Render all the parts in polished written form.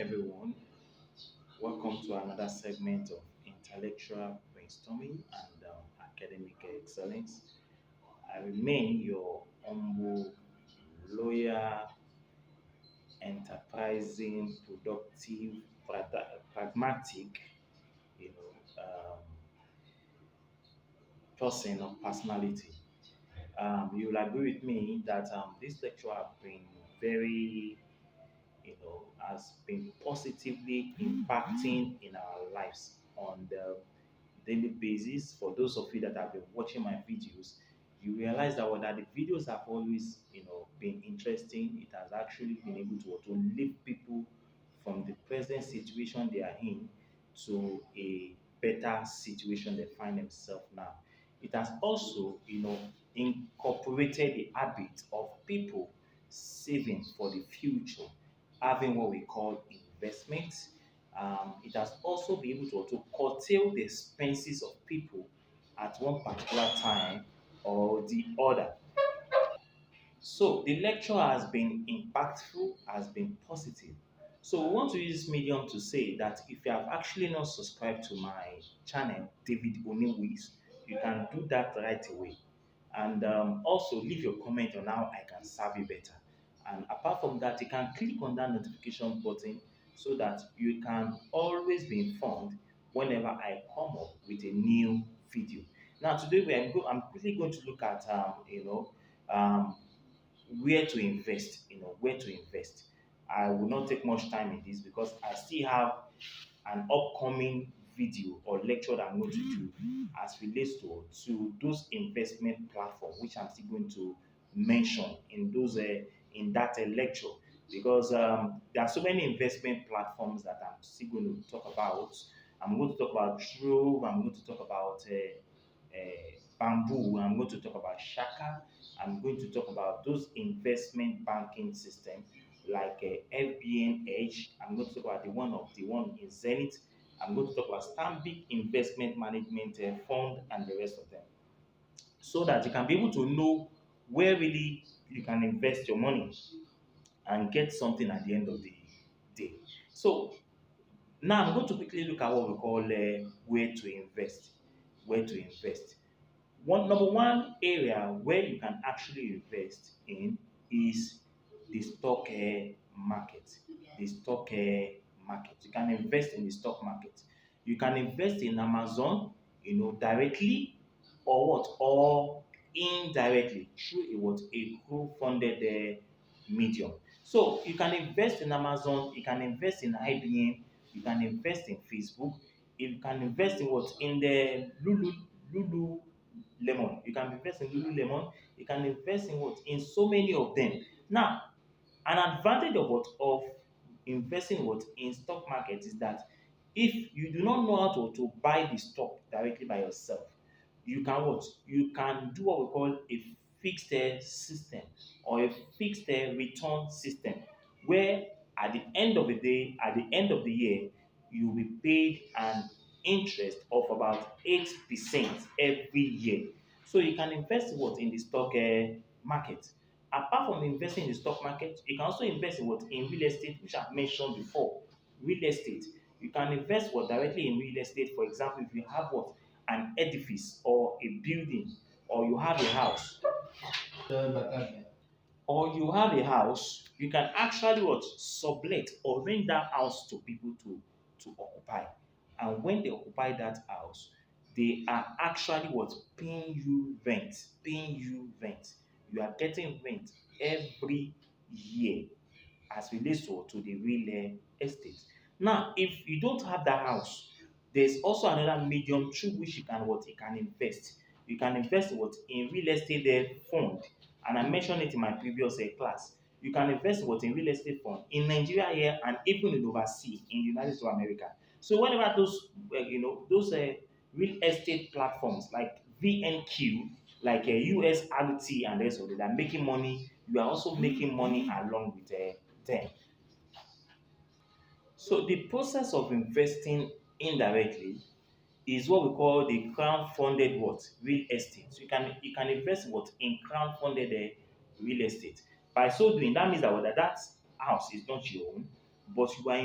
everyone. Welcome to another segment of intellectual brainstorming and academic excellence. I remain your humble, loyal, enterprising, productive, pragmatic, you know, person or personality. You will agree with me that this lecture have been very has been positively impacting in our lives on the daily basis. For those of you that have been watching my videos, you realize that that the videos have always, been interesting. It has actually been able to lift people from the present situation they are in to a better situation they find themselves now. It has also, incorporated the habit of people saving for the future, having what we call investment. It has also been able to curtail the expenses of people at one particular time or the other. So the lecture has been impactful, has been positive. So we want to use this medium to say that if you have actually not subscribed to my channel, David Oniwis, you can do that right away. And also leave your comment on how I can serve you better. And apart from that, you can click on that notification button so that you can always be informed whenever I come up with a new video. Now today I'm quickly going to look at um, where to invest, where to invest. I will not take much time in this because I still have an upcoming video or lecture that I'm going to do as relates to those investment platform, which I'm still going to mention in those in that lecture because there are so many investment platforms that I'm still going to talk about. I'm going to talk about Trove. I'm going to talk about Bamboo. I'm going to talk about Shaka. I'm going to talk about those investment banking system like FBN I'm going to talk about the one in Zenith. I'm going to talk about Stanbic Investment Management Fund and the rest of them, so that you can be able to know where really you can invest your money and get something at the end of the day. So now I'm going to quickly look at what we call where to invest. Where to invest. Number one area where you can actually invest in is the stock market. The stock market. You can invest in the stock market. You can invest in Amazon, directly or what or indirectly through a co-funded medium. So you can invest in Amazon, you can invest in IBM, you can invest in Facebook, you can invest in what in the Lulu Lemon. You can invest in Lululemon. You can invest in what in so many of them. Now, an advantage of what of investing what in stock market is that if you do not know how to buy the stock directly by yourself, you can what you can do what we call a fixed system or a fixed return system where at the end of the day, at the end of the year, you will be paid an interest of about 8% every year. So you can invest what in the stock market. Apart from investing in the stock market, you can also invest in what in real estate, which I've mentioned before. Real estate. You can invest what directly in real estate. For example, if you have what an edifice or a building, or you have a house, you can actually what sublet or rent that house to people to occupy. And when they occupy that house, they are actually what paying you rent. You are getting rent every year as relates to the real estate. Now, if you don't have that house, there's also another medium through which you can invest. You can invest what in real estate fund, and I mentioned it in my previous class. You can invest what in real estate fund in Nigeria here and even in overseas in the United States of America. So whenever those real estate platforms like VNQ, like USRT and the rest of it, are making money, you are also making money along with them. So the process of investing indirectly is what we call the crown funded what real estate. So you can invest what in crown funded real estate. By so doing, that means that that house is not your own, but you are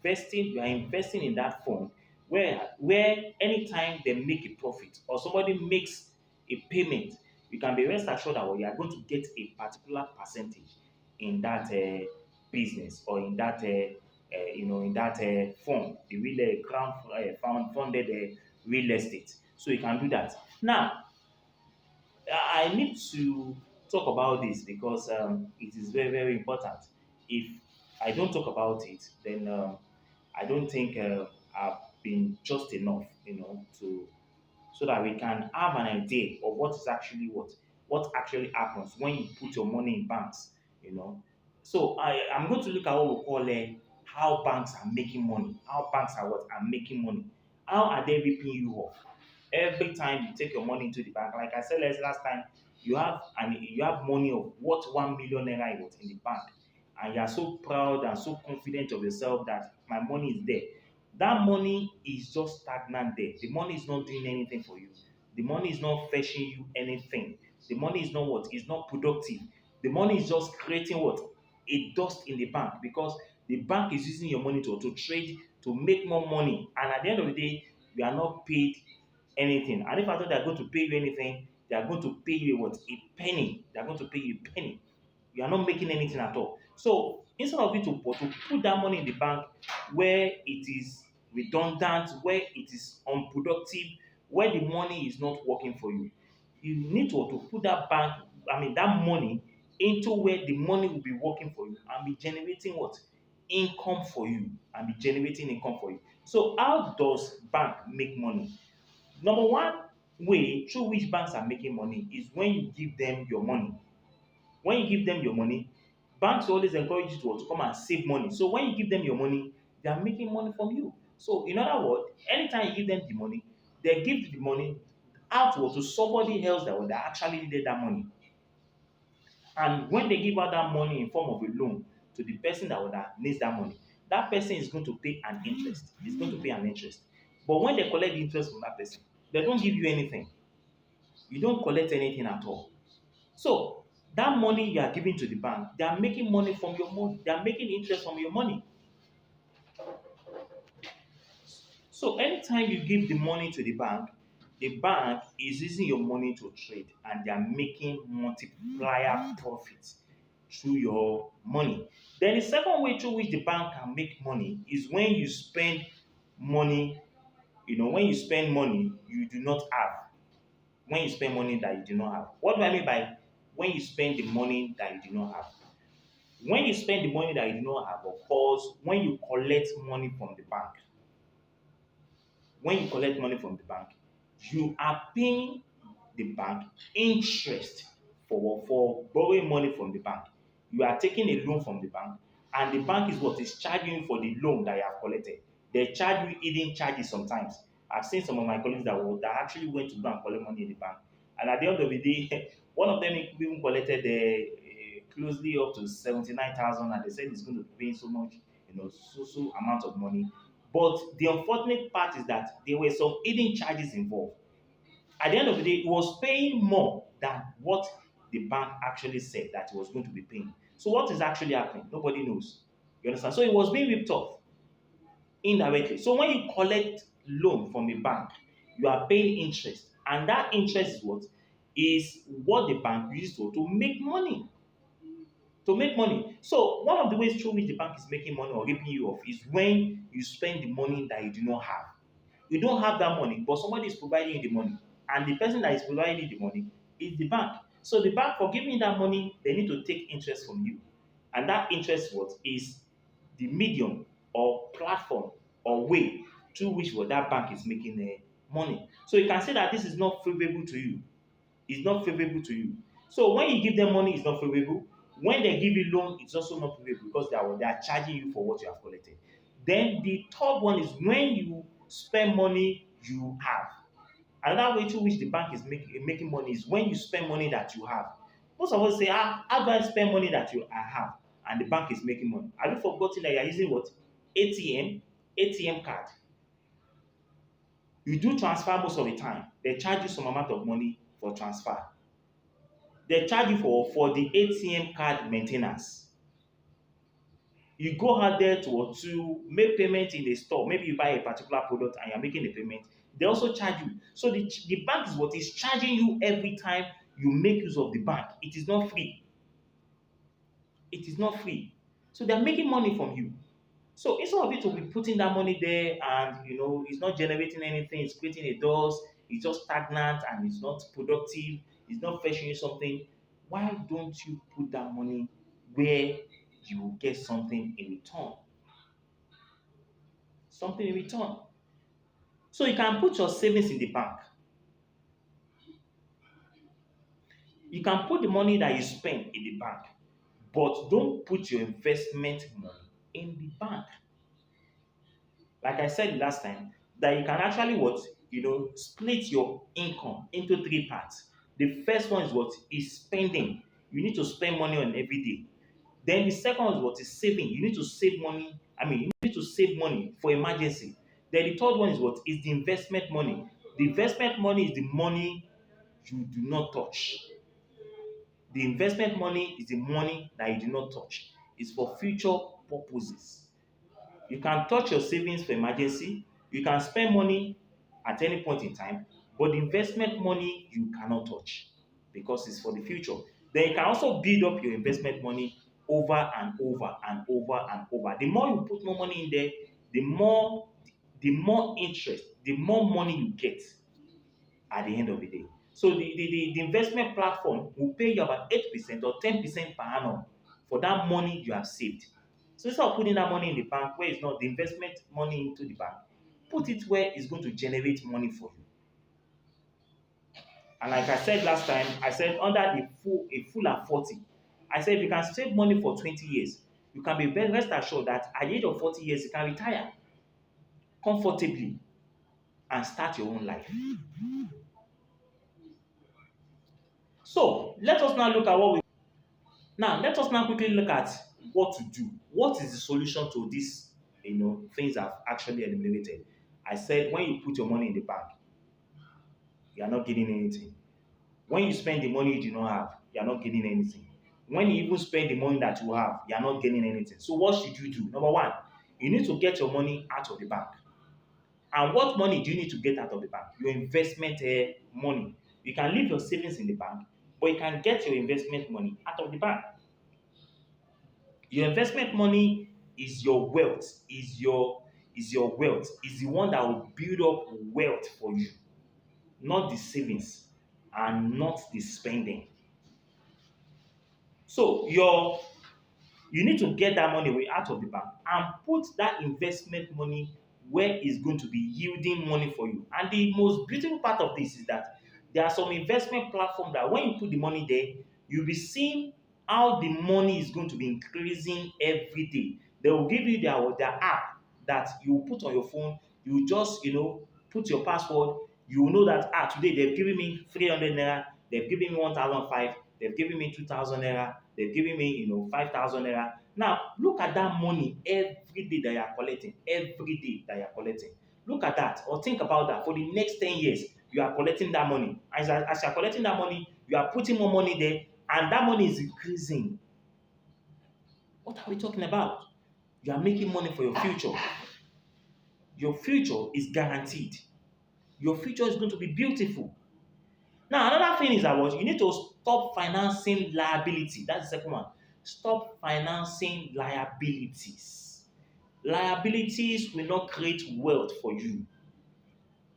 investing in that fund where anytime they make a profit or somebody makes a payment, you can be rest assured that you are going to get a particular percentage in that business or in that in that fund, the real funded real estate. So you can do that. Now, I need to talk about this because it is very, very important. If I don't talk about it, then I don't think I've been just enough, to so that we can have an idea of what actually happens when you put your money in banks. You know, so I'm going to look at what we call how banks are making money. How banks are making money. How are they ripping you off? Every time you take your money into the bank, like I said last time, you have money of what 1 million naira was in the bank, and you are so proud and so confident of yourself that my money is there. That money is just stagnant there. The money is not doing anything for you. The money is not fetching you anything. The money is not what? Is not productive. The money is just creating what? A dust in the bank because the bank is using your money to trade, to make more money. And at the end of the day, you are not paid anything. And if I thought they are going to pay you anything, they are going to pay you what? A penny. They are going to pay you a penny. You are not making anything at all. So instead of you to put that money in the bank where it is redundant, where it is unproductive, where the money is not working for you, you need to put that money into where the money will be working for you and be generating what? Income for you and be generating income for you. So how does bank make money? Number one way through which banks are making money is when you give them your money. When you give them your money, banks always encourage you to come and save money. So when you give them your money, they are making money from you. So in other words, anytime you give them the money, they give the money outward to somebody else that actually needed that money. And when they give out that money in form of a loan to the person that needs that money, that person is going to pay an interest. It's going to pay an interest. But when they collect the interest from that person, they don't give you anything. You don't collect anything at all. So that money you are giving to the bank, they are making money from your money. They are making interest from your money. So anytime you give the money to the bank is using your money to trade and they are making multiplier profits through your money. Then the second way through which the bank can make money is when you spend money, when you spend money you do not have. When you spend money that you do not have. What do I mean by when you spend the money that you do not have? When you spend the money that you do not have, of course, when you collect money from the bank, when you collect money from the bank, you are paying the bank interest for borrowing money from the bank. You are taking a loan from the bank, and the bank is what is charging you for the loan that you have collected. They charge you hidden charges sometimes. I've seen some of my colleagues that actually went to go and collect money in the bank, and at the end of the day, one of them even collected closely up to 79,000, and they said it's going to be paying so much, so amount of money. But the unfortunate part is that there were some hidden charges involved. At the end of the day, it was paying more than what the bank actually said that it was going to be paying. So what is actually happening? Nobody knows. You understand? So it was being ripped off indirectly. So when you collect loan from a bank, you are paying interest. And that interest is what? Is what the bank uses to make money. To make money. So one of the ways through which the bank is making money or ripping you off is when you spend the money that you do not have. You don't have that money, but somebody is providing you the money. And the person that is providing you the money is the bank. So the bank, for giving you that money, they need to take interest from you. And that interest what is the medium or platform or way through which what that bank is making money. So you can say that this is not favorable to you. It's not favorable to you. So when you give them money, it's not favorable. When they give you loan, it's also not favorable because they are charging you for what you have collected. Then the third one is when you spend money you have. Another way through which the bank is making money is when you spend money that you have. Most of us say, how do I spend money that I have? And the bank is making money. Have you forgotten that you're using what? ATM, ATM card. You do transfer most of the time. They charge you some amount of money for transfer. They charge you for the ATM card maintenance. You go out there to make payment in a store. Maybe you buy a particular product and you're making a payment. They also charge you. So the bank is what is charging you every time you make use of the bank. It is not free. It is not free. So they're making money from you. So instead of it to be putting that money there and it's not generating anything, it's creating a dust, it's just stagnant and it's not productive, it's not fetching you something, why don't you put that money where you will get something in return? Something in return. So you can put your savings in the bank. You can put the money that you spend in the bank, but don't put your investment money in the bank. Like I said last time, that you can actually split your income into three parts. The first one is what is spending. You need to spend money on every day. Then the second one is what is saving. You need to save money. You need to save money for emergency. Then the third one is what is the investment money. The investment money is the money you do not touch. The investment money is the money that you do not touch. It's for future purposes. You can touch your savings for emergency. You can spend money at any point in time, but the investment money you cannot touch because it's for the future. Then you can also build up your investment money over and over and over and over. The more you put more money in there, the more interest, the more money you get at the end of the day. So the investment platform will pay you about 8% or 10% per annum for that money you have saved. So instead of putting that money in the bank where it's not the investment money into the bank, put it where it's going to generate money for you. And like I said last time, I said under a full at 40, I said if you can save money for 20 years, you can be very rest assured that at the age of 40 years, you can retire comfortably and start your own life. So let us now look at what we Now, let us now quickly look at what to do. What is the solution to these, things I've actually eliminated? I said when you put your money in the bank, you are not getting anything. When you spend the money you do not have, you are not getting anything. When you even spend the money that you have, you are not getting anything. So what should you do? Number one, you need to get your money out of the bank. And what money do you need to get out of the bank? Your investment money. You can leave your savings in the bank, but you can get your investment money out of the bank. Your investment money is your wealth, is your wealth, is the one that will build up wealth for you, not the savings and not the spending. So you need to get that money out of the bank and put that investment money where it's going to be yielding money for you. And the most beautiful part of this is that there are some investment platforms that when you put the money there, you'll be seeing how the money is going to be increasing every day. They will give you their app that you put on your phone. You just put your password. You will know that today they've given me 300 naira, they've given me 1,005, they've given me 2,000 naira, they've given me 5,000 naira. Now look at that money every day that you are collecting, every day that you are collecting. Look at that or think about that for the next 10 years. You are collecting that money. As you are collecting that money, you are putting more money there, and that money is increasing. What are we talking about? You are making money for your future. Your future is guaranteed. Your future is going to be beautiful. Now, another thing is that you need to stop financing liability. That's the second one. Stop financing liabilities. Liabilities will not create wealth for you.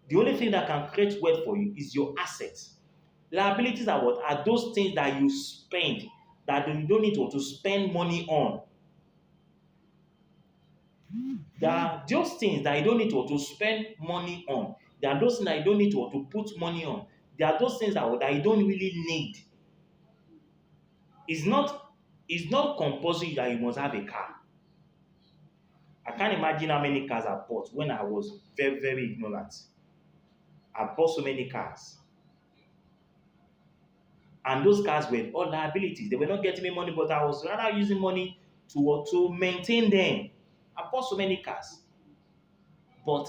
The only thing that can create wealth for you is your assets. Liabilities are what? Are those things that you spend that you don't need to spend money on. There are those things that you don't need to spend money on. There are those things that you don't need to put money on. There are those things that you don't really need. It's not it's not compulsory that you must have a car. I can't imagine how many cars I bought when I was very, very ignorant. I bought so many cars. And those cars were all liabilities. They were not getting me money, but I was rather using money to maintain them. I bought so many cars, but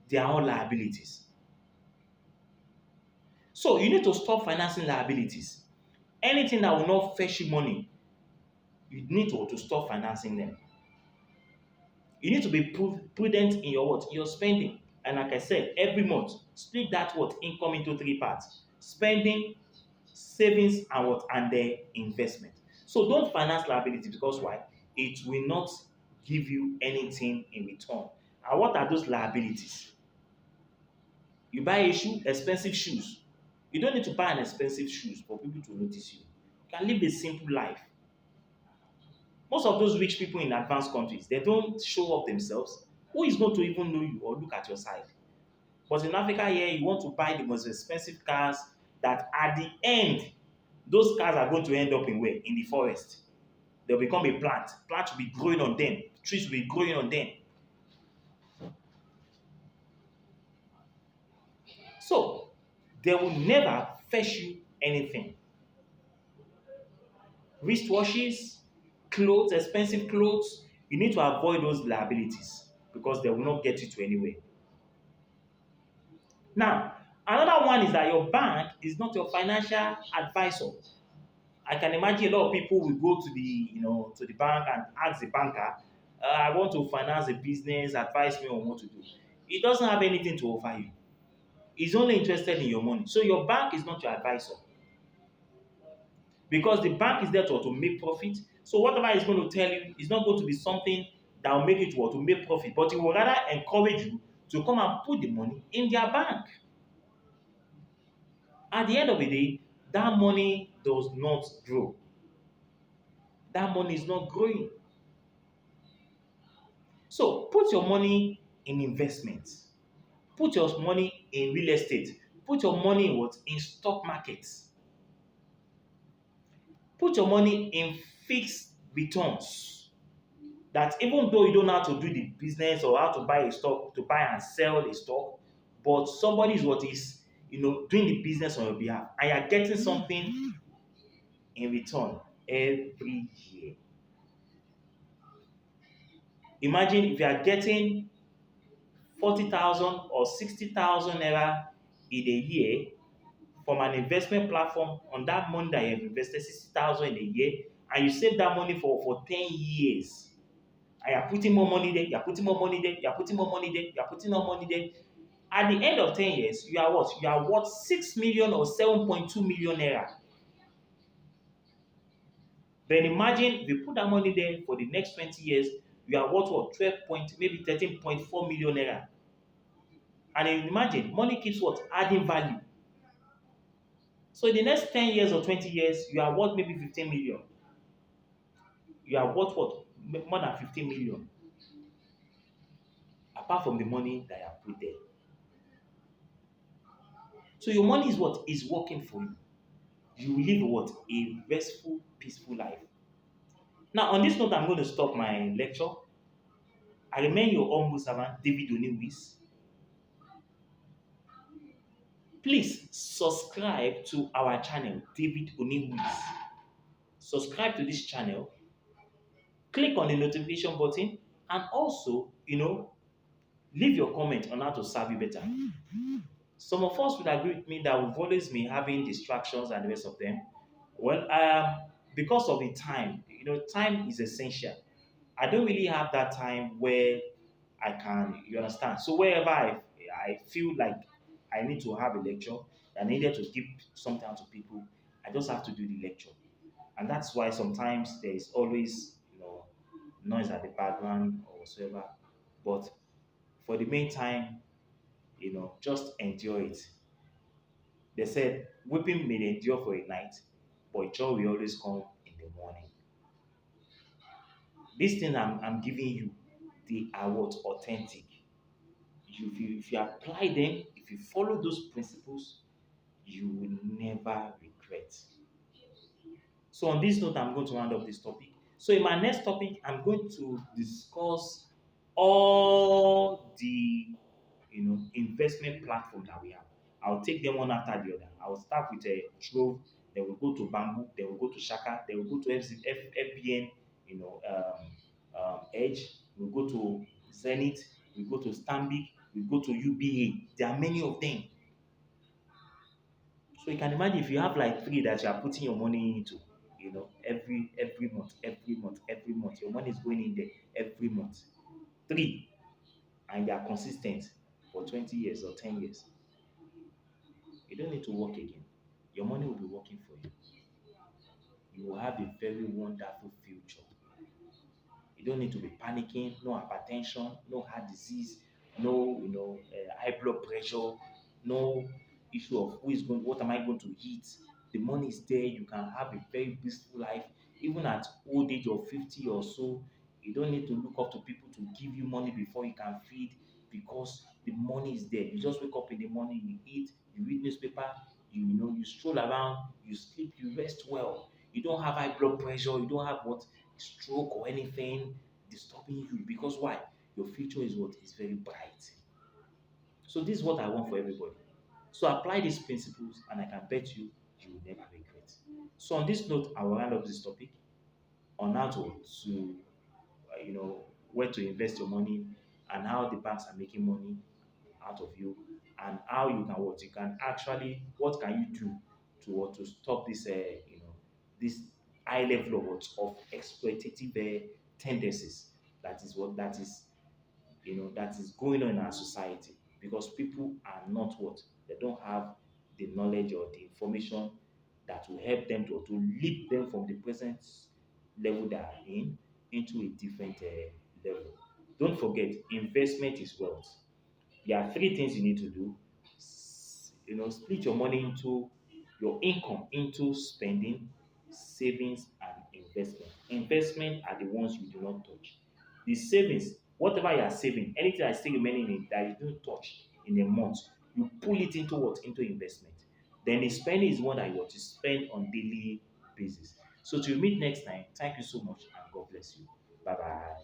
they are all liabilities. So you need to stop financing liabilities. Anything that will not fetch you money, you need to stop financing them. You need to be prudent in your what? Your spending. And like I said, every month, split that what? Income into three parts. Spending, savings, and what? And the investment. So don't finance liability because why? It will not give you anything in return. And what are those liabilities? You buy a shoe, expensive shoes. You don't need to buy an expensive shoes for people to notice you. You can live a simple life. Most of those rich people in advanced countries, they don't show off themselves. Who is going to even know you or look at your side? But in Africa here, you want to buy the most expensive cars that at the end, those cars are going to end up in where? In the forest. They'll become a plant. Plants will be growing on them. Trees will be growing on them. So they will never fetch you anything. Wristwatches, clothes, expensive clothes, you need to avoid those liabilities because they will not get you to anywhere. Now, another one is that your bank is not your financial advisor. I can imagine a lot of people will go to the bank and ask the banker, I want to finance a business, advise me on what to do. He doesn't have anything to offer you. He's only interested in your money. So your bank is not your advisor because the bank is there to make profit. So whatever he's going to tell you is not going to be something that will make it to make profit, but he will rather encourage you to come and put the money in their bank. At the end of the day, that money does not grow. That money is not growing. So put your money in investments. Put your money in real estate. Put your money in what? In stock markets. Put your money in fixed returns. That even though you don't know how to do the business or how to buy a stock, to buy and sell a stock, but somebody is what is doing the business on your behalf, and you're getting something in return every year. Imagine if you are getting 40,000 or 60,000 naira in a year from an investment platform on that money that you have invested 60,000 in a year, and you save that money for 10 years. And you're putting more money there, you're putting more money there, you're putting more money there, you're putting more money there. At the end of 10 years, you are what? You are worth 6 million or 7.2 million naira. Then imagine if you put that money there for the next 20 years, you are worth what? 12 point, maybe 13.4 million naira. And then imagine, money keeps what? Adding value. So in the next 10 years or 20 years, you are worth maybe 15 million. You are worth what? More than 15 million. Apart from the money that you have put there. So your money is what? Is working for you. You will live what? A restful, peaceful life. Now, on this note, I'm going to stop my lecture. I remain your humble servant, David Oniwis. Please subscribe to our channel, David Oniwis. Subscribe to this channel, click on the notification button, and also, leave your comment on how to serve you better. Some of us would agree with me that we've always been having distractions and the rest of them. Well, because of the time, time is essential. I don't really have that time where I can, you understand. So wherever I feel like I need to have a lecture, I needed to give some time to people, I just have to do the lecture. And that's why sometimes there is always, noise at the background or whatsoever. But for the meantime, just enjoy it. They said, weeping may endure for a night, but joy will always come in the morning. These things I'm giving you, they are what? Authentic. If you apply them, if you follow those principles, you will never regret. So on this note, I'm going to round up this topic. So in my next topic, I'm going to discuss all the investment platform that we have. I'll take them one after the other. I'll start with a Trove, then we'll go to Bamboo, then we'll go to Shaka, then we'll go to FBN, Edge, we'll go to Zenith, we'll go to Stanbic, we'll go to UBA. There are many of them. So you can imagine if you have like three that you are putting your money into, every month, your money is going in there every month. 3, and they are consistent for 20 years or 10 years, you don't need to work again. Your money will be working for you. You will have a very wonderful future. You don't need to be panicking. No hypertension, no heart disease, no high blood pressure, no issue of who is going, what am I going to eat. The money is there. You can have a very peaceful life, even at old age of 50 or so. You don't need to look up to people to give you money before you can feed, because the money is there. You just wake up in the morning, you eat, you read newspaper, you stroll around, you sleep, you rest well. You don't have high blood pressure. You don't have what stroke or anything disturbing you, because why? Your future is what is very bright. So this is what I want for everybody. So apply these principles, and I can bet you you will never regret. So on this note, I will round up this topic on how to where to invest your money, and how the banks are making money out of you, and how you can what you can actually what can you do to stop this this high level of exploitative tendencies that is going on in our society, because people are not what they don't have the knowledge or the information that will help them to leap them from the present level they are in into a different level. Don't forget, investment is wealth. There are three things you need to do. Split your money into your income into spending, savings, and investment. Investment are the ones you do not touch. The savings, whatever you are saving, anything that is still remaining in that you don't touch in a month, you pull it into what? Into investment. Then the spending is one that you want to spend on daily basis. So till we meet next time, thank you so much and God bless you. Bye bye.